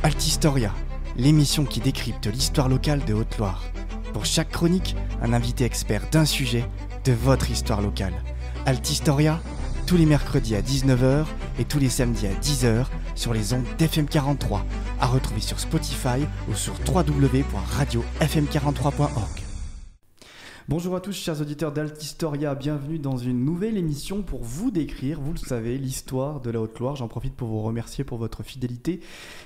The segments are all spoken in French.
Altistoria, l'émission qui décrypte l'histoire locale de Haute-Loire. Pour chaque chronique, un invité expert d'un sujet de votre histoire locale. Altistoria, tous les mercredis à 19h et tous les samedis à 10h sur les ondes d'FM 43, à retrouver sur Spotify ou sur www.radiofm43.org. Bonjour à tous chers auditeurs d'Altistoria, bienvenue dans une nouvelle émission pour vous décrire, vous le savez, l'histoire de la Haute-Loire. J'en profite pour vous remercier pour votre fidélité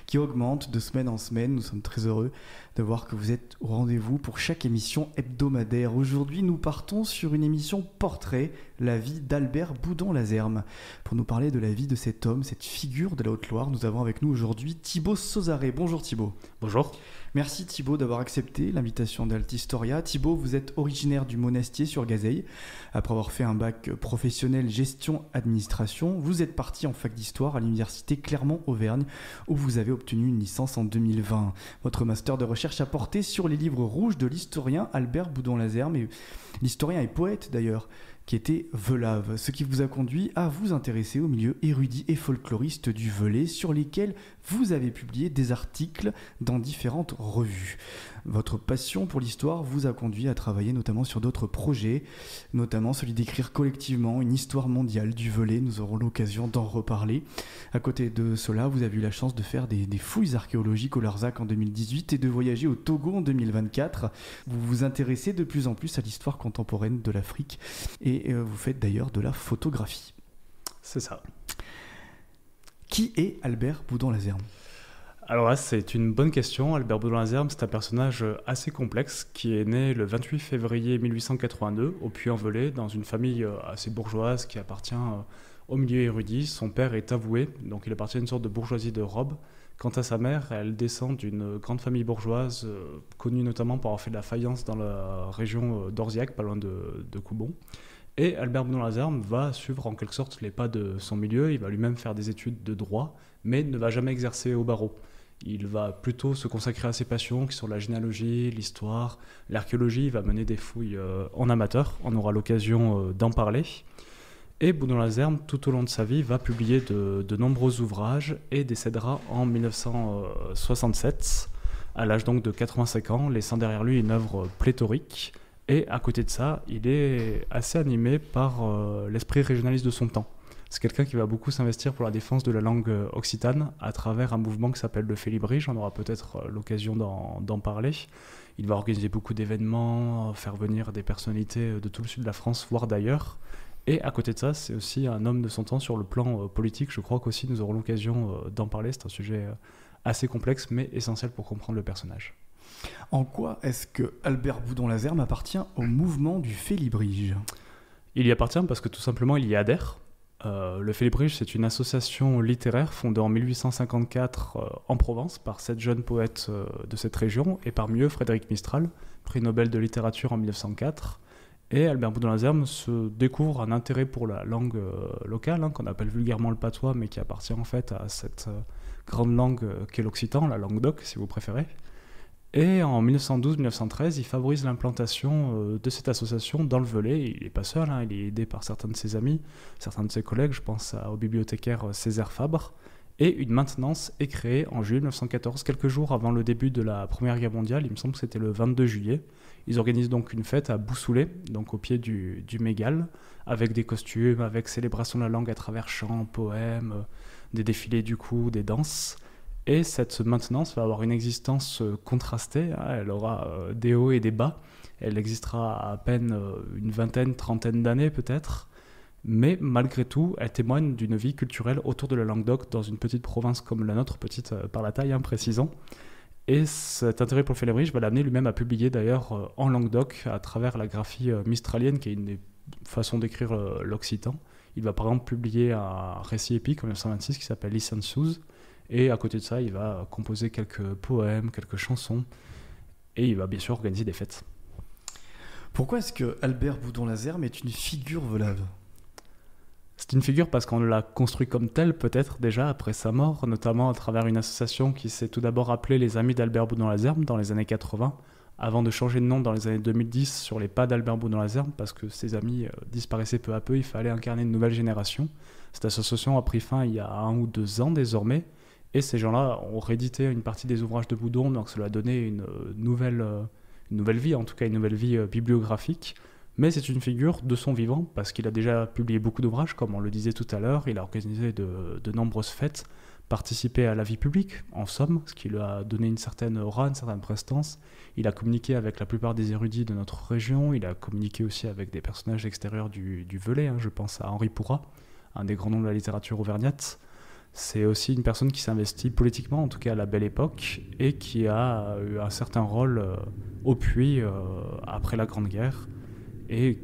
qui augmente de semaine en semaine. Nous sommes très heureux de voir que vous êtes au rendez-vous pour chaque émission hebdomadaire. Aujourd'hui, nous partons sur une émission portrait, la vie d'Albert Boudon-Lazerme. Pour nous parler de la vie de cet homme, cette figure de la Haute-Loire, nous avons avec nous aujourd'hui Thibaut Sauzaré. Bonjour Thibaut. Bonjour. Merci Thibaut d'avoir accepté l'invitation d'Altistoria. Thibaut, vous êtes originaire du Monastier sur Gazeille. Après avoir fait un bac professionnel gestion-administration, vous êtes parti en fac d'histoire à l'université Clermont-Auvergne où vous avez obtenu une licence en 2020. Votre master de recherche a porté sur les livres rouges de l'historien Albert Boudon-Lazerme, et l'historien et poète d'ailleurs, qui était Velave, ce qui vous a conduit à vous intéresser au milieu érudit et folkloriste du Velay, sur lesquels vous avez publié des articles dans différentes revues. Votre passion pour l'histoire vous a conduit à travailler notamment sur d'autres projets, notamment celui d'écrire collectivement une histoire mondiale du Velay. Nous aurons l'occasion d'en reparler. À côté de cela, vous avez eu la chance de faire des fouilles archéologiques au Larzac en 2018 et de voyager au Togo en 2024. Vous vous intéressez de plus en plus à l'histoire contemporaine de l'Afrique et vous faites d'ailleurs de la photographie. C'est ça. Qui est Albert Boudon-Lazerme ? Alors là, c'est une bonne question. Albert Boudon-Lazerme, c'est un personnage assez complexe qui est né le 28 février 1882 au Puy-en-Velay, dans une famille assez bourgeoise qui appartient au milieu érudit. Son père est avoué, donc il appartient à une sorte de bourgeoisie de robe. Quant à sa mère, elle descend d'une grande famille bourgeoise, connue notamment pour avoir fait de la faïence dans la région d'Orziac, pas loin de Coubon. Et Albert Boudon-Lazerme va suivre en quelque sorte les pas de son milieu. Il va lui-même faire des études de droit, mais ne va jamais exercer au barreau. Il va plutôt se consacrer à ses passions, qui sont la généalogie, l'histoire, l'archéologie. Il va mener des fouilles en amateur. On aura l'occasion d'en parler. Et Boudon-Lazerme, tout au long de sa vie, va publier de nombreux ouvrages et décédera en 1967, à l'âge donc de 85 ans, laissant derrière lui une œuvre pléthorique. Et à côté de ça, il est assez animé par l'esprit régionaliste de son temps. C'est quelqu'un qui va beaucoup s'investir pour la défense de la langue occitane à travers un mouvement qui s'appelle le Félibrige. On aura peut-être l'occasion d'en parler. Il va organiser beaucoup d'événements, faire venir des personnalités de tout le sud de la France, voire d'ailleurs. Et à côté de ça, c'est aussi un homme de son temps sur le plan politique. Je crois qu'aussi nous aurons l'occasion d'en parler. C'est un sujet assez complexe, mais essentiel pour comprendre le personnage. En quoi est-ce que Albert Boudon-Lazerme appartient au mouvement du Félibrige ? Il y appartient parce que tout simplement il y adhère. Le Félibrige, c'est une association littéraire fondée en 1854 en Provence par 7 jeunes poètes de cette région, et parmi eux Frédéric Mistral, prix Nobel de littérature en 1904. Et Albert Boudon-Lazerme se découvre un intérêt pour la langue locale, qu'on appelle vulgairement le patois, mais qui appartient en fait à cette grande langue qu'est l'occitan, la langue d'oc si vous préférez. Et en 1912-1913, il favorise l'implantation de cette association dans le Velay. Il n'est pas seul, il est aidé par certains de ses amis, certains de ses collègues, je pense au bibliothécaire Césaire Fabre. Et une maintenance est créée en juillet 1914, quelques jours avant le début de la Première Guerre mondiale. Il me semble que c'était le 22 juillet. Ils organisent donc une fête à Boussoulet, donc au pied du Mégale, avec des costumes, avec célébration de la langue à travers chants, poèmes, des défilés du coup, des danses. Et cette maintenance va avoir une existence contrastée, elle aura des hauts et des bas, elle existera à peine une vingtaine, trentaine d'années peut-être, mais malgré tout, elle témoigne d'une vie culturelle autour de la Languedoc dans une petite province comme la nôtre, petite par la taille, précisons. Et cet intérêt pour le Félibrige va l'amener lui-même à publier d'ailleurs en Languedoc à travers la graphie mistralienne, qui est une des façons d'écrire l'occitan. Il va par exemple publier un récit épique en 1926 qui s'appelle Licentius. Et à côté de ça, il va composer quelques poèmes, quelques chansons, et il va bien sûr organiser des fêtes. Pourquoi est-ce que Albert Boudon-Lazerme est une figure velave ? C'est une figure parce qu'on l'a construit comme tel, peut-être déjà après sa mort, notamment à travers une association qui s'est tout d'abord appelée les Amis d'Albert Boudon-Lazerme dans les années 80, avant de changer de nom dans les années 2010 sur les pas d'Albert Boudon-Lazerme, parce que ses amis disparaissaient peu à peu, il fallait incarner une nouvelle génération. Cette association a pris fin il y a 1 ou 2 ans désormais, Et ces gens-là ont réédité une partie des ouvrages de Boudon, donc cela a donné une nouvelle vie, en tout cas une nouvelle vie bibliographique. Mais c'est une figure de son vivant, parce qu'il a déjà publié beaucoup d'ouvrages, comme on le disait tout à l'heure. Il a organisé de nombreuses fêtes, participé à la vie publique, en somme, ce qui lui a donné une certaine aura, une certaine prestance. Il a communiqué avec la plupart des érudits de notre région. Il a communiqué aussi avec des personnages extérieurs du Velay. Je pense à Henri Pourrat, un des grands noms de la littérature auvergnate. C'est aussi une personne qui s'investit politiquement, en tout cas à la Belle Époque, et qui a eu un certain rôle au Puy après la Grande Guerre, et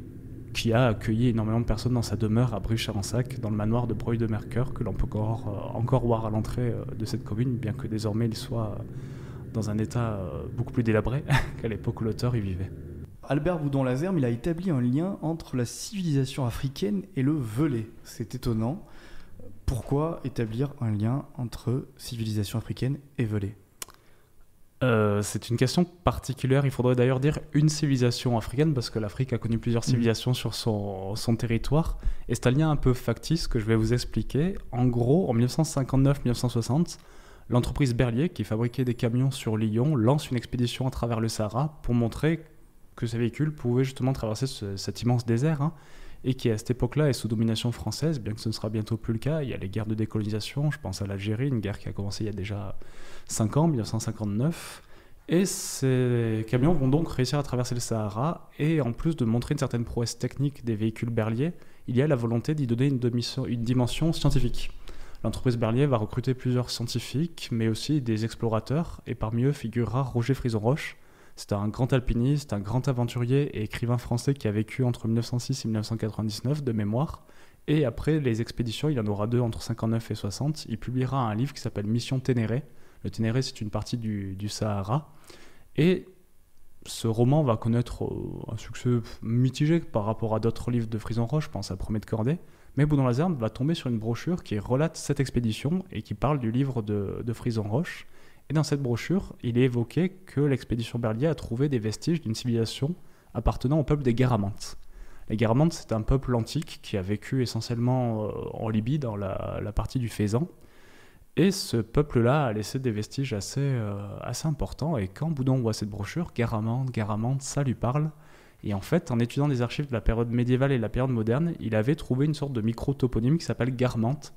qui a accueilli énormément de personnes dans sa demeure à Bruy-Charensac, dans le manoir de Breuil-de-Mercœur, que l'on peut encore voir à l'entrée de cette commune, bien que désormais il soit dans un état beaucoup plus délabré qu'à l'époque où l'auteur y vivait. Albert Boudon-Lazerme, il a établi un lien entre la civilisation africaine et le Velay. C'est étonnant. Pourquoi établir un lien entre civilisation africaine et Velay ? C'est une question particulière. Il faudrait d'ailleurs dire une civilisation africaine, parce que l'Afrique a connu plusieurs civilisations sur son territoire. Et c'est un lien un peu factice que je vais vous expliquer. En gros, en 1959-1960, l'entreprise Berlier, qui fabriquait des camions sur Lyon, lance une expédition à travers le Sahara pour montrer que ces véhicules pouvaient justement traverser cet immense désert, et qui à cette époque-là est sous domination française, bien que ce ne sera bientôt plus le cas. Il y a les guerres de décolonisation, je pense à l'Algérie, une guerre qui a commencé il y a déjà 5 ans, 1959. Et ces camions vont donc réussir à traverser le Sahara, et en plus de montrer une certaine prouesse technique des véhicules Berlier, il y a la volonté d'y donner une dimension scientifique. L'entreprise Berlier va recruter plusieurs scientifiques, mais aussi des explorateurs, et parmi eux figurera Roger Frison-Roche. C'est un grand alpiniste, un grand aventurier et écrivain français qui a vécu entre 1906 et 1999 de mémoire. Et après les expéditions, il en aura 2 entre 59 et 60. Il publiera un livre qui s'appelle Mission Ténéré. Le Ténéré, c'est une partie du Sahara. Et ce roman va connaître un succès mitigé par rapport à d'autres livres de Frison-Roche, je pense à Promet de Cordée. Mais Boudon-Lazerme va tomber sur une brochure qui relate cette expédition et qui parle du livre de Frison-Roche. Et dans cette brochure, il est évoqué que l'expédition Berlier a trouvé des vestiges d'une civilisation appartenant au peuple des Garamantes. Les Garamantes, c'est un peuple antique qui a vécu essentiellement en Libye, dans la partie du Fezzan. Et ce peuple-là a laissé des vestiges assez importants. Et quand Boudon voit cette brochure, Garamante, ça lui parle. Et en fait, en étudiant des archives de la période médiévale et de la période moderne, il avait trouvé une sorte de micro-toponyme qui s'appelle Garamante,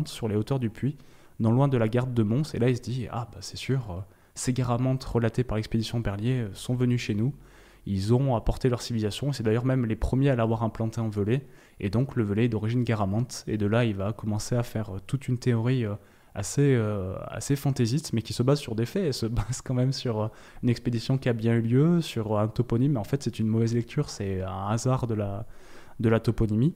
sur les hauteurs du Puy, non loin de la gare de Mons. Et là, il se dit, c'est sûr, ces Garamantes relatés par l'expédition Berlier sont venus chez nous. Ils ont apporté leur civilisation. C'est d'ailleurs même les premiers à l'avoir implanté en Velay. Et donc, le Velay est d'origine Garamante. Et de là, il va commencer à faire toute une théorie assez fantaisiste, mais qui se base sur des faits. Elle se base quand même sur une expédition qui a bien eu lieu, sur un toponyme. Mais en fait, c'est une mauvaise lecture. C'est un hasard de la toponymie.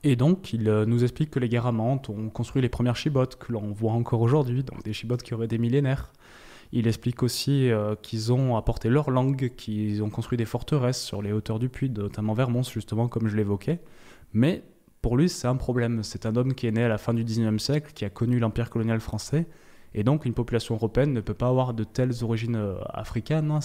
Et donc, il nous explique que les Garamantes ont construit les premières chibottes que l'on voit encore aujourd'hui, donc des chibottes qui auraient des millénaires. Il explique aussi qu'ils ont apporté leur langue, qu'ils ont construit des forteresses sur les hauteurs du Puy, notamment vers Mons, justement, comme je l'évoquais. Mais pour lui, c'est un problème. C'est un homme qui est né à la fin du XIXe siècle, qui a connu l'empire colonial français, et donc une population européenne ne peut pas avoir de telles origines africaines.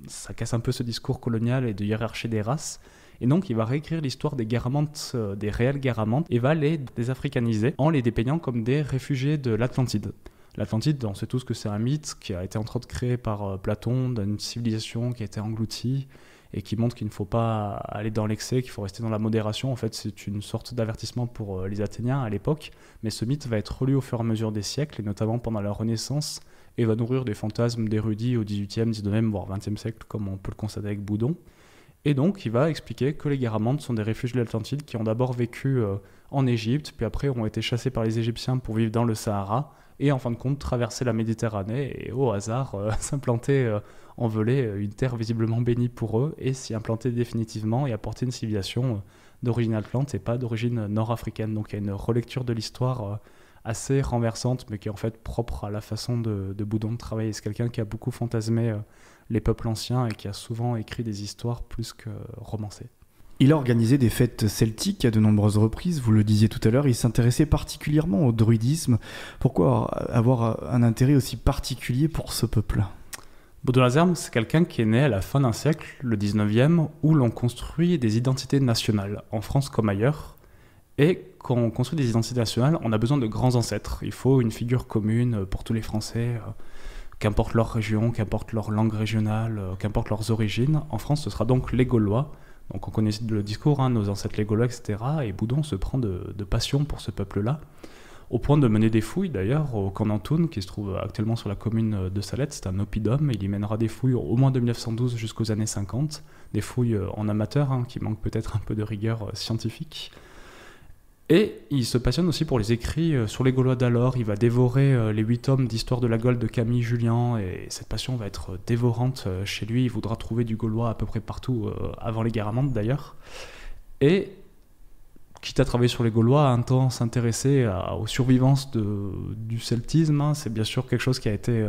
Ça casse un peu ce discours colonial et de hiérarchie des races. Et donc, il va réécrire l'histoire des Garamantes, des réels Garamantes, et va les désafricaniser en les dépeignant comme des réfugiés de l'Atlantide. L'Atlantide, on sait tous que c'est un mythe qui a été entre autres créé par Platon, d'une civilisation qui a été engloutie, et qui montre qu'il ne faut pas aller dans l'excès, qu'il faut rester dans la modération. En fait, c'est une sorte d'avertissement pour les Athéniens à l'époque, mais ce mythe va être relu au fur et à mesure des siècles, et notamment pendant la Renaissance, et va nourrir des fantasmes d'érudits au XVIIIe, XIXe, voire XXe siècle, comme on peut le constater avec Boudon. Et donc, il va expliquer que les Garamantes sont des refuges de l'Atlantide qui ont d'abord vécu en Égypte, puis après ont été chassés par les Égyptiens pour vivre dans le Sahara, et en fin de compte traverser la Méditerranée et au hasard s'implanter en Velay, une terre visiblement bénie pour eux, et s'y implanter définitivement et apporter une civilisation d'origine atlante et pas d'origine nord-africaine. Donc il y a une relecture de l'histoire assez renversante, mais qui est en fait propre à la façon de Boudon de travailler. C'est quelqu'un qui a beaucoup fantasmé les peuples anciens et qui a souvent écrit des histoires plus que romancées. Il a organisé des fêtes celtiques à de nombreuses reprises, vous le disiez tout à l'heure, il s'intéressait particulièrement au druidisme. Pourquoi avoir un intérêt aussi particulier pour ce peuple ? Boudon-Lazerme, c'est quelqu'un qui est né à la fin d'un siècle, le 19e, où l'on construit des identités nationales, en France comme ailleurs. Et quand on construit des identités nationales, on a besoin de grands ancêtres. Il faut une figure commune pour tous les Français, qu'importe leur région, qu'importe leur langue régionale, qu'importe leurs origines. En France, ce sera donc les Gaulois. Donc on connaît le discours, hein, nos ancêtres les Gaulois, etc. Et Boudon se prend de passion pour ce peuple-là, au point de mener des fouilles d'ailleurs au camp d'Antoun, qui se trouve actuellement sur la commune de Salette. C'est un oppidum, il y mènera des fouilles au moins de 1912 jusqu'aux années 50, des fouilles en amateur, hein, qui manquent peut-être un peu de rigueur scientifique. Et il se passionne aussi pour les écrits sur les Gaulois d'alors. Il va dévorer les 8 tomes d'histoire de la Gaule de Camille Julien, et cette passion va être dévorante chez lui. Il voudra trouver du Gaulois à peu près partout, avant les guerres amandes d'ailleurs. Et, quitte à travailler sur les Gaulois, a un temps s'intéresser aux survivances du celtisme. Hein. C'est bien sûr quelque chose qui a été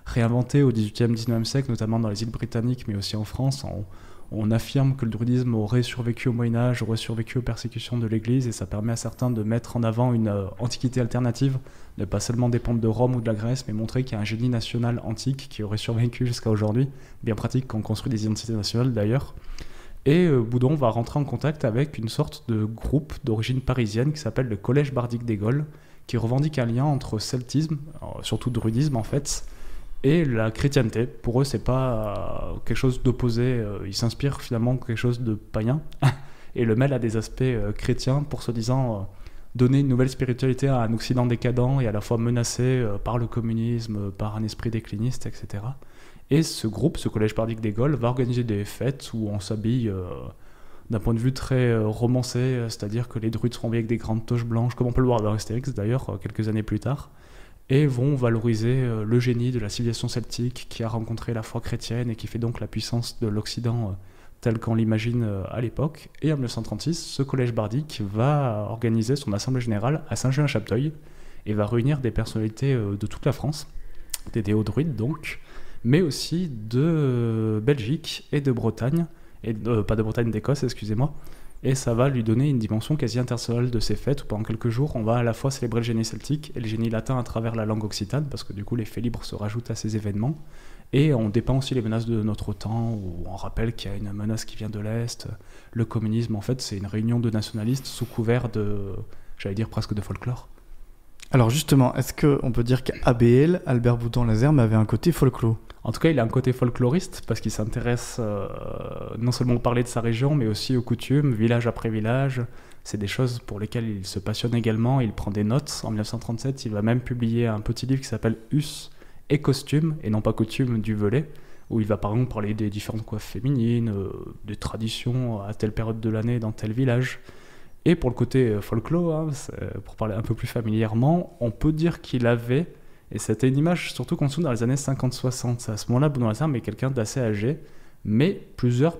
réinventé au XVIIIe, XIXe siècle, notamment dans les îles britanniques, mais aussi en France. On affirme que le druidisme aurait survécu au Moyen-Âge, aurait survécu aux persécutions de l'Église, et ça permet à certains de mettre en avant une antiquité alternative, ne pas seulement dépendre de Rome ou de la Grèce, mais montrer qu'il y a un génie national antique qui aurait survécu jusqu'à aujourd'hui. Bien pratique quand on construit des identités nationales d'ailleurs. Et Boudon va rentrer en contact avec une sorte de groupe d'origine parisienne qui s'appelle le Collège bardique des Gaules, qui revendique un lien entre celtisme, surtout druidisme en fait, et la chrétienté. Pour eux, c'est pas quelque chose d'opposé. Ils s'inspirent finalement de quelque chose de païen et le mêlent à des aspects chrétiens pour soi-disant donner une nouvelle spiritualité à un Occident décadent et à la fois menacé par le communisme, par un esprit décliniste, etc. Et ce groupe, ce Collège bardique des Gaules, va organiser des fêtes où on s'habille d'un point de vue très romancé, c'est-à-dire que les druides seront habillés avec des grandes toches blanches, comme on peut le voir dans Astérix d'ailleurs, quelques années plus tard, et vont valoriser le génie de la civilisation celtique qui a rencontré la foi chrétienne et qui fait donc la puissance de l'Occident tel qu'on l'imagine à l'époque. Et en 1936, ce collège bardique va organiser son assemblée générale à Saint-Jean-à-Chapteuil et va réunir des personnalités de toute la France, des déodruides donc, mais aussi de Belgique et de Bretagne, et pas de Bretagne, d'Écosse, excusez-moi. Et ça va lui donner une dimension quasi internationale de ces fêtes où pendant quelques jours, on va à la fois célébrer le génie celtique et le génie latin à travers la langue occitane, parce que du coup les faits libres se rajoutent à ces événements. Et on dépeint aussi les menaces de notre temps, où on rappelle qu'il y a une menace qui vient de l'Est. Le communisme, en fait, c'est une réunion de nationalistes sous couvert de, j'allais dire presque de folklore. Alors justement, est-ce qu'on peut dire qu'ABL, Albert Boudon-Lazerme, avait un côté folklore ? En tout cas, il a un côté folkloriste parce qu'il s'intéresse non seulement au parler de sa région, mais aussi aux coutumes, village après village. C'est des choses pour lesquelles il se passionne également. Il prend des notes. En 1937, il va même publier un petit livre qui s'appelle Us et costumes, et non pas coutumes du Velay, où il va par exemple parler des différentes coiffes féminines, des traditions à telle période de l'année dans tel village. Et pour le côté folklore, hein, pour parler un peu plus familièrement, on peut dire qu'il avait... Et c'était une image surtout qu'on trouve dans les années 50-60. À ce moment-là, Boudon-Lazerme est quelqu'un d'assez âgé, mais plusieurs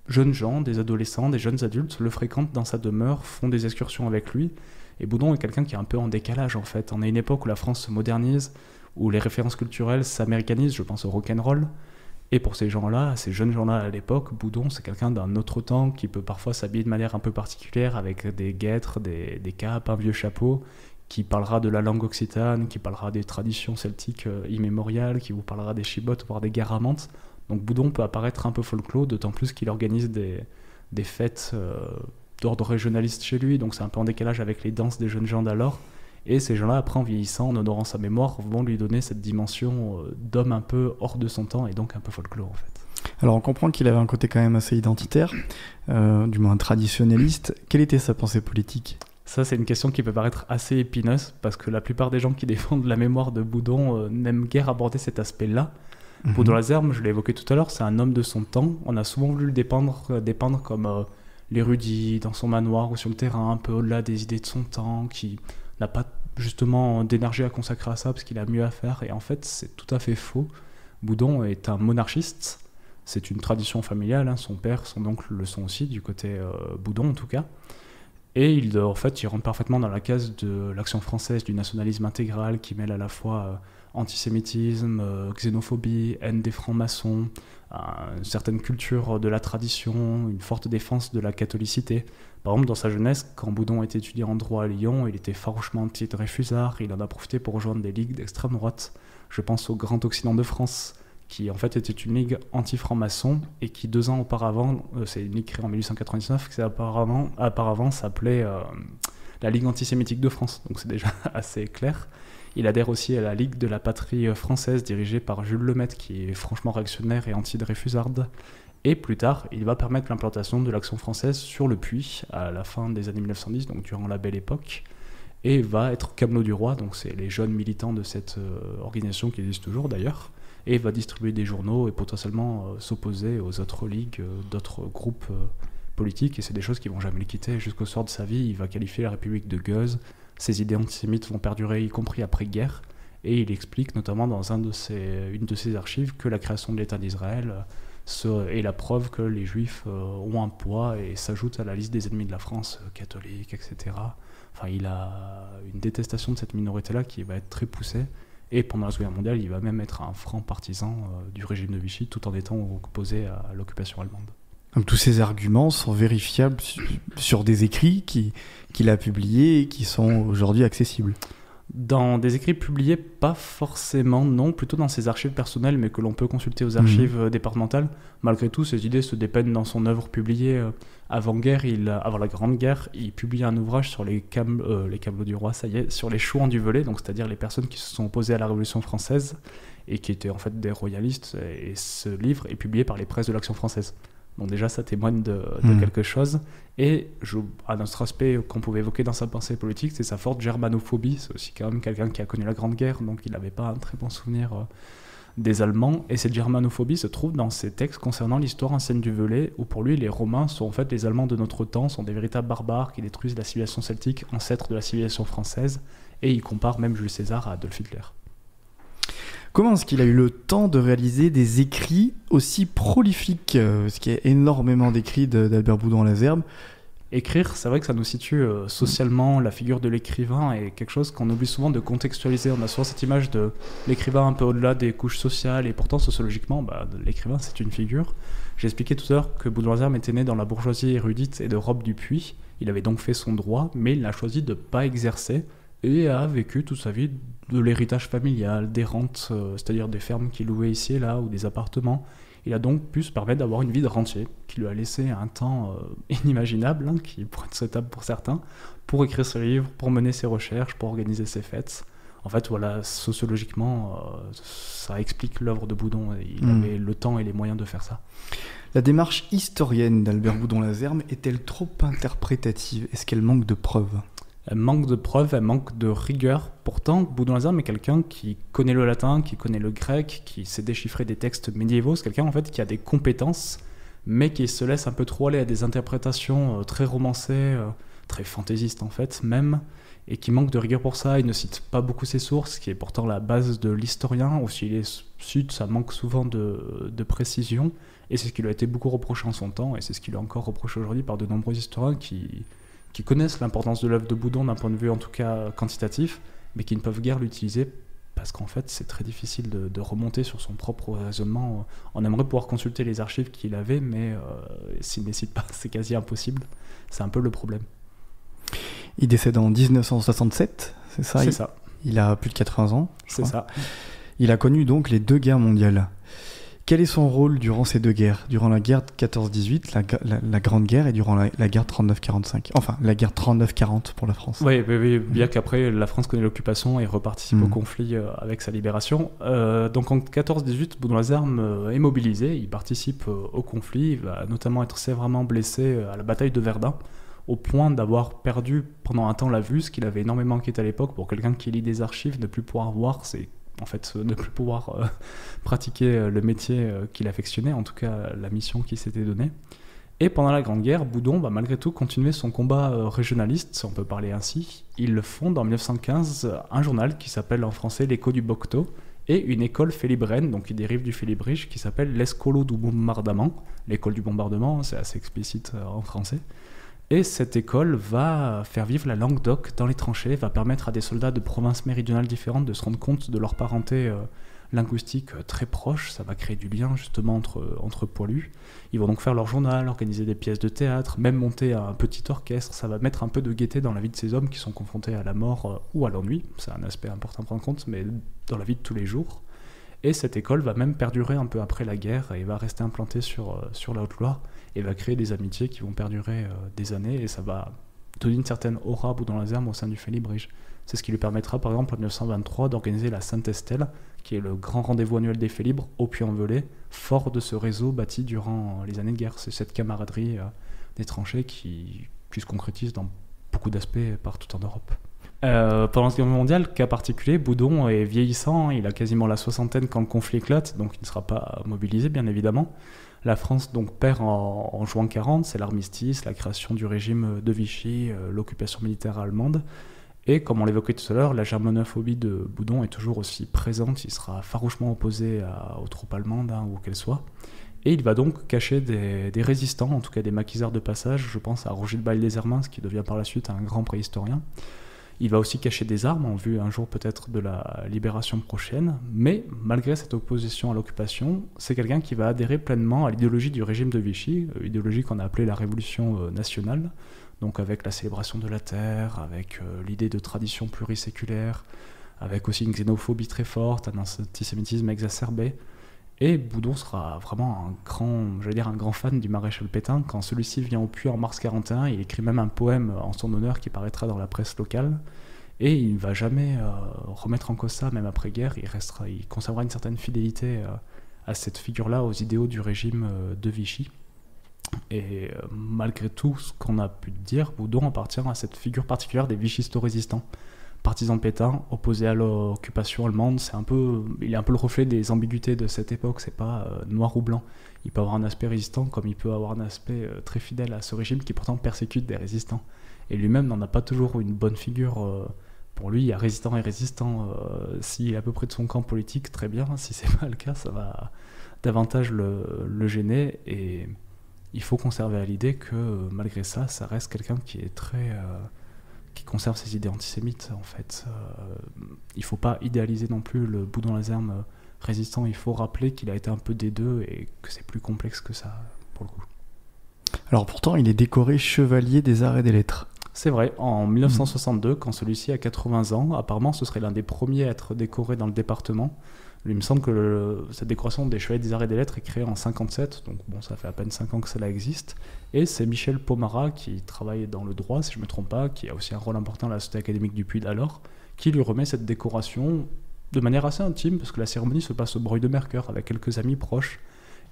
jeunes gens, des adolescents, des jeunes adultes, le fréquentent dans sa demeure, font des excursions avec lui. Et Boudon est quelqu'un qui est un peu en décalage en fait. On est à une époque où la France se modernise, où les références culturelles s'américanisent, je pense au rock'n'roll. Et pour ces gens-là, ces jeunes gens-là à l'époque, Boudon c'est quelqu'un d'un autre temps qui peut parfois s'habiller de manière un peu particulière avec des guêtres, des capes, un vieux chapeau, qui parlera de la langue occitane, qui parlera des traditions celtiques immémoriales, qui vous parlera des chibottes, voire des guerres amantes. Donc Boudon peut apparaître un peu folklore, d'autant plus qu'il organise des fêtes d'ordre régionaliste chez lui, donc c'est un peu en décalage avec les danses des jeunes gens d'alors. Et ces gens-là, après, en vieillissant, en honorant sa mémoire, vont lui donner cette dimension d'homme un peu hors de son temps, et donc un peu folklore en fait. Alors on comprend qu'il avait un côté quand même assez identitaire, du moins traditionnaliste. Quelle était sa pensée politique ? Ça, c'est une question qui peut paraître assez épineuse, parce que la plupart des gens qui défendent la mémoire de Boudon n'aiment guère aborder cet aspect-là. Boudon-Lazerme, je l'ai évoqué tout à l'heure, c'est un homme de son temps. On a souvent voulu le dépeindre comme l'érudit dans son manoir ou sur le terrain, un peu au-delà des idées de son temps, qui n'a pas justement d'énergie à consacrer à ça, parce qu'il a mieux à faire. Et en fait, c'est tout à fait faux. Boudon est un monarchiste. C'est une tradition familiale, hein. Son père, son oncle le sont aussi, du côté Boudon en tout cas. Et il rentre parfaitement dans la case de l'action française, du nationalisme intégral qui mêle à la fois antisémitisme, xénophobie, haine des francs-maçons, une certaine culture de la tradition, une forte défense de la catholicité. Par exemple, dans sa jeunesse, quand Boudon était étudiant en droit à Lyon, il était farouchement anti-Dreyfusard, il en a profité pour rejoindre des ligues d'extrême droite. Je pense au Grand Occident de France, qui en fait était une ligue anti-franc-maçon et qui 2 ans auparavant, c'est une ligue créée en 1899, qui auparavant s'appelait la Ligue antisémitique de France, donc c'est déjà assez clair. Il adhère aussi à la Ligue de la patrie française, dirigée par Jules Lemaitre, qui est franchement réactionnaire et anti-dreyfusarde. Et plus tard, il va permettre l'implantation de l'Action française sur le Puy, à la fin des années 1910, donc durant la Belle Époque, et va être camelot du roi, donc c'est les jeunes militants de cette organisation qui existe toujours d'ailleurs, et va distribuer des journaux et potentiellement s'opposer aux autres ligues, d'autres groupes politiques, et c'est des choses qui vont jamais le quitter. Jusqu'au soir de sa vie, il va qualifier la République de gueuse, ses idées antisémites vont perdurer, y compris après-guerre, et il explique notamment dans une de ses archives que la création de l'État d'Israël est la preuve que les Juifs ont un poids et s'ajoutent à la liste des ennemis de la France, catholiques, etc. Enfin, il a une détestation de cette minorité-là qui va être très poussée. Et pendant la Seconde Guerre mondiale, il va même être un franc partisan du régime de Vichy, tout en étant opposé à l'occupation allemande. Donc tous ces arguments sont vérifiables sur des écrits qu'il a publiés et qui sont aujourd'hui accessibles. Dans des écrits publiés, pas forcément, non, plutôt dans ses archives personnelles, mais que l'on peut consulter aux archives départementales. Malgré tout, ses idées se dépeignent dans son œuvre publiée avant-guerre, avant la Grande Guerre. Il publie un ouvrage sur les camelots du roi, ça y est, sur les chouans du Velay, donc c'est-à-dire les personnes qui se sont opposées à la Révolution française et qui étaient en fait des royalistes. Et ce livre est publié par les presses de l'Action française. Donc déjà, ça témoigne de quelque chose. Et un autre aspect qu'on pouvait évoquer dans sa pensée politique, c'est sa forte germanophobie. C'est aussi quand même quelqu'un qui a connu la Grande Guerre, donc il n'avait pas un très bon souvenir des Allemands. Et cette germanophobie se trouve dans ses textes concernant l'histoire ancienne du Velay, où pour lui, les Romains sont en fait les Allemands de notre temps, sont des véritables barbares qui détruisent la civilisation celtique, ancêtre de la civilisation française. Et il compare même Jules César à Adolf Hitler. Comment est-ce qu'il a eu le temps de réaliser des écrits aussi prolifiques, parce qu'il y a énormément d'écrits d'Albert Boudon-Lazerbe. Écrire, c'est vrai que ça nous situe socialement, la figure de l'écrivain est quelque chose qu'on oublie souvent de contextualiser. On a souvent cette image de l'écrivain un peu au-delà des couches sociales, et pourtant sociologiquement, l'écrivain c'est une figure. J'ai expliqué tout à l'heure que Boudon-Lazerbe était né dans la bourgeoisie érudite et de robe du Puy. Il avait donc fait son droit, mais il a choisi de ne pas exercer et a vécu toute sa vie de l'héritage familial, des rentes, c'est-à-dire des fermes qu'il louait ici et là, ou des appartements. Il a donc pu se permettre d'avoir une vie de rentier, qui lui a laissé un temps inimaginable, qui pourrait être souhaitable pour certains, pour écrire ce livre, pour mener ses recherches, pour organiser ses fêtes. En fait, voilà, sociologiquement, ça explique l'œuvre de Boudon. Il avait le temps et les moyens de faire ça. La démarche historienne d'Albert Boudon-Lazerbe est-elle trop interprétative ? Est-ce qu'elle manque de preuves ? Elle manque de preuves, elle manque de rigueur. Pourtant, Boudon-Lazerbe est quelqu'un qui connaît le latin, qui connaît le grec, qui sait déchiffrer des textes médiévaux. C'est quelqu'un en fait qui a des compétences, mais qui se laisse un peu trop aller à des interprétations très romancées, très fantaisistes en fait même, et qui manque de rigueur pour ça. Il ne cite pas beaucoup ses sources, qui est pourtant la base de l'historien. Ou s'il les cite, ça manque souvent de précision. Et c'est ce qui lui a été beaucoup reproché en son temps, et c'est ce qui lui est encore reproché aujourd'hui par de nombreux historiens qui connaissent l'importance de l'œuvre de Boudon d'un point de vue en tout cas quantitatif, mais qui ne peuvent guère l'utiliser parce qu'en fait c'est très difficile de remonter sur son propre raisonnement. On aimerait pouvoir consulter les archives qu'il avait, mais s'il ne les cite pas, c'est quasi impossible. C'est un peu le problème. Il décède en 1967, c'est ça ? C'est ça. Il a plus de 80 ans. C'est ça. Il a connu donc les deux guerres mondiales. Quel est son rôle durant ces deux guerres ? Durant la guerre de 14-18, la Grande Guerre, et durant la guerre 39-45. Enfin, la guerre 39-40 pour la France. Oui, bien qu'après, la France connaît l'occupation et reparticipe au conflit avec sa libération. Donc en 14-18, Boudon-Lazerbe est mobilisé, il participe au conflit, il va notamment être sévèrement blessé à la bataille de Verdun, au point d'avoir perdu pendant un temps la vue, ce qu'il avait énormément inquiété à l'époque. Pour quelqu'un qui lit des archives, ne plus pouvoir voir, c'est en fait ne plus pouvoir pratiquer le métier qu'il affectionnait, en tout cas la mission qu'il s'était donnée. Et pendant la Grande Guerre, Boudon va malgré tout continuer son combat régionaliste, si on peut parler ainsi. Il fonde en 1915 un journal qui s'appelle en français l'Écho du Bocteau, et une école félibraine, donc qui dérive du félibrige, qui s'appelle l'Escolo du Bombardement. L'école du bombardement, c'est assez explicite en français. Et cette école va faire vivre la langue d'oc dans les tranchées, va permettre à des soldats de provinces méridionales différentes de se rendre compte de leur parenté linguistique très proche. Ça va créer du lien justement entre poilus. Ils vont donc faire leur journal, organiser des pièces de théâtre, même monter un petit orchestre. Ça va mettre un peu de gaieté dans la vie de ces hommes qui sont confrontés à la mort ou à l'ennui. C'est un aspect important à prendre en compte, mais dans la vie de tous les jours. Et cette école va même perdurer un peu après la guerre et va rester implantée sur la Haute-Loire et va créer des amitiés qui vont perdurer des années, et ça va donner une certaine aura à Boudon-Lazerme au sein du Félibrige. C'est ce qui lui permettra, par exemple, en 1923, d'organiser la Sainte-Estelle, qui est le grand rendez-vous annuel des Félibres, au Puy-en-Velay, fort de ce réseau bâti durant les années de guerre. C'est cette camaraderie des tranchées qui se concrétise dans beaucoup d'aspects partout en Europe. Pendant la Seconde Guerre mondiale, cas particulier, Boudon est vieillissant, il a quasiment la soixantaine quand le conflit éclate, donc il ne sera pas mobilisé, bien évidemment. La France donc perd en juin 40, c'est l'armistice, la création du régime de Vichy, l'occupation militaire allemande. Et comme on l'évoquait tout à l'heure, la germanophobie de Boudon est toujours aussi présente, il sera farouchement opposé aux troupes allemandes, où qu'elles soient. Et il va donc cacher des résistants, en tout cas des maquisards de passage, je pense à Roger de Baille-des-Hermins, qui devient par la suite un grand préhistorien. Il va aussi cacher des armes en vue un jour peut-être de la libération prochaine, mais malgré cette opposition à l'occupation, c'est quelqu'un qui va adhérer pleinement à l'idéologie du régime de Vichy, idéologie qu'on a appelée la Révolution nationale, donc avec la célébration de la terre, avec l'idée de tradition pluriséculaire, avec aussi une xénophobie très forte, un antisémitisme exacerbé. Et Boudon sera vraiment un grand fan du maréchal Pétain. Quand celui-ci vient au Puy en mars 41, il écrit même un poème en son honneur qui paraîtra dans la presse locale. Et il ne va jamais remettre en cause ça, même après-guerre. Il conservera une certaine fidélité à cette figure-là, aux idéaux du régime de Vichy. Et malgré tout ce qu'on a pu dire, Boudon appartient à cette figure particulière des vichisto-résistants. Partisan de Pétain, opposé à l'occupation allemande, il est un peu le reflet des ambiguïtés de cette époque, c'est pas noir ou blanc. Il peut avoir un aspect résistant comme il peut avoir un aspect très fidèle à ce régime qui pourtant persécute des résistants. Et lui-même n'en a pas toujours une bonne figure. Pour lui, il y a résistant et résistant. S'il est à peu près de son camp politique, très bien. Si c'est pas le cas, ça va davantage le gêner. Et il faut conserver à l'idée que malgré ça, ça reste quelqu'un qui est qui conserve ses idées antisémites en fait. Il ne faut pas idéaliser non plus le Boudon-Lazerme résistant, il faut rappeler qu'il a été un peu des deux et que c'est plus complexe que ça pour le coup. Alors pourtant il est décoré chevalier des arts et des lettres. C'est vrai, en 1962, quand celui-ci a 80 ans, apparemment ce serait l'un des premiers à être décoré dans le département. Il me semble que cette décoration des Chevaliers des Arts et des Lettres est créée en 1957, donc bon, ça fait à peine 5 ans que cela existe. Et c'est Michel Pomarat, qui travaille dans le droit, si je ne me trompe pas, qui a aussi un rôle important dans la Société académique du Puy d'alors, qui lui remet cette décoration de manière assez intime, parce que la cérémonie se passe au Breuil de Mercœur, avec quelques amis proches.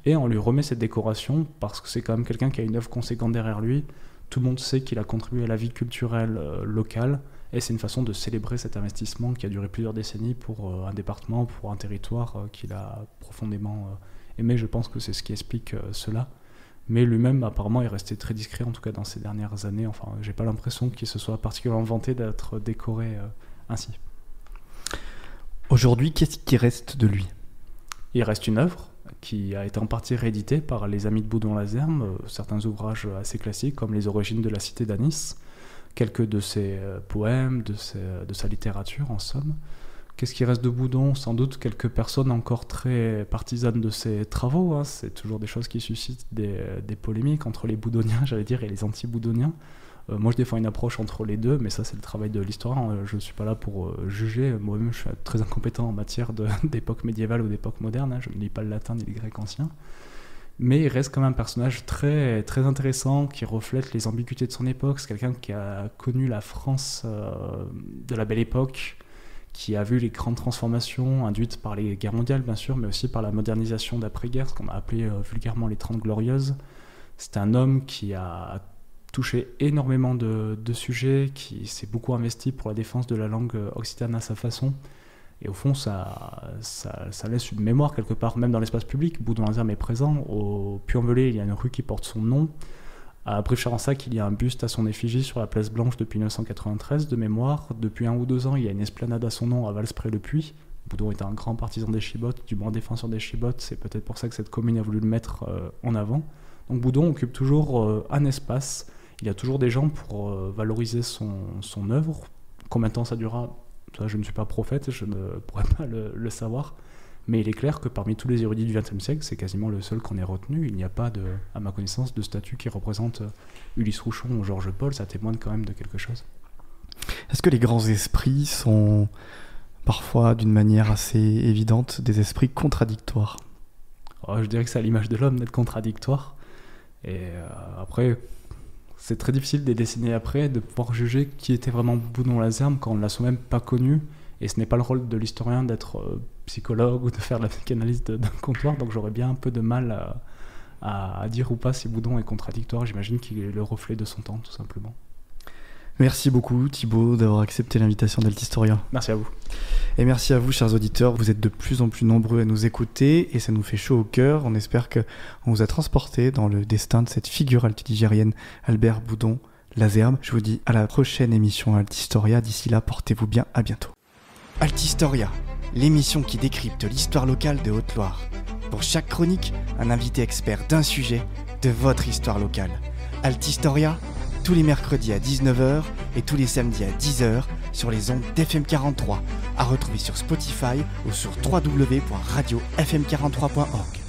Et on lui remet cette décoration, parce que c'est quand même quelqu'un qui a une œuvre conséquente derrière lui. Tout le monde sait qu'il a contribué à la vie culturelle locale. Et c'est une façon de célébrer cet investissement qui a duré plusieurs décennies pour un département, pour un territoire qu'il a profondément aimé. Je pense que c'est ce qui explique cela. Mais lui-même, apparemment, est resté très discret, en tout cas dans ces dernières années. Enfin, j'ai pas l'impression qu'il se soit particulièrement vanté d'être décoré ainsi. Aujourd'hui, qu'est-ce qui reste de lui ? Il reste une œuvre qui a été en partie rééditée par les Amis de Boudon-Lazerme, certains ouvrages assez classiques comme Les Origines de la Cité d'Anis, quelques de ses poèmes, de sa littérature en somme. Qu'est-ce qui reste de Boudon ? Sans doute quelques personnes encore très partisanes de ses travaux. C'est toujours des choses qui suscitent des polémiques entre les boudoniens, j'allais dire, et les anti-boudoniens. Moi, je défends une approche entre les deux, mais ça, c'est le travail de l'histoire. Je ne suis pas là pour juger. Moi-même, je suis très incompétent en matière d'époque médiévale ou d'époque moderne. Je ne lis pas le latin ni le grec ancien. Mais il reste quand même un personnage très, très intéressant qui reflète les ambiguïtés de son époque. C'est quelqu'un qui a connu la France de la Belle Époque, qui a vu les grandes transformations induites par les guerres mondiales, bien sûr, mais aussi par la modernisation d'après-guerre, ce qu'on a appelé vulgairement les 30 Glorieuses. C'est un homme qui a touché énormément de sujets, qui s'est beaucoup investi pour la défense de la langue occitane à sa façon. Et au fond, ça laisse une mémoire quelque part, même dans l'espace public. Boudon-Lazerme est présent. Au Puy-en-Velay, il y a une rue qui porte son nom. À Brive-Charensac, il y a un buste à son effigie sur la place Blanche depuis 1993, de mémoire. Depuis 1 ou 2 ans, il y a une esplanade à son nom à Vals-près-le-Puy. Boudon est un grand partisan des chibottes, du moins défenseur des chibottes. C'est peut-être pour ça que cette commune a voulu le mettre en avant. Donc Boudon occupe toujours un espace. Il y a toujours des gens pour valoriser son œuvre. Combien de temps ça durera ? Ça, je ne suis pas prophète, je ne pourrais pas le savoir. Mais il est clair que parmi tous les érudits du XXe siècle, c'est quasiment le seul qu'on ait retenu. Il n'y a pas, à ma connaissance, de statue qui représente Ulysse Rouchon ou Georges Paul. Ça témoigne quand même de quelque chose. Est-ce que les grands esprits sont parfois, d'une manière assez évidente, des esprits contradictoires ? Je dirais que c'est à l'image de l'homme d'être contradictoire. Et après, c'est très difficile des décennies après de pouvoir juger qui était vraiment Boudon Lazerme quand on ne l'a soi-même pas connu. Et ce n'est pas le rôle de l'historien d'être psychologue ou de faire la psychanalyse d'un comptoir. Donc j'aurais bien un peu de mal à dire ou pas si Boudon est contradictoire. J'imagine qu'il est le reflet de son temps, tout simplement. Merci beaucoup Thibaut d'avoir accepté l'invitation d'Altistoria. Merci à vous. Et merci à vous, chers auditeurs. Vous êtes de plus en plus nombreux à nous écouter et ça nous fait chaud au cœur. On espère qu'on vous a transporté dans le destin de cette figure altiligérienne, Albert Boudon Lazerme. Je vous dis à la prochaine émission Altistoria. D'ici là, portez-vous bien, à bientôt. Altistoria, l'émission qui décrypte l'histoire locale de Haute-Loire. Pour chaque chronique, un invité expert d'un sujet de votre histoire locale. Altistoria, tous les mercredis à 19h et tous les samedis à 10h sur les ondes d'FM 43, à retrouver sur Spotify ou sur www.radiofm43.org.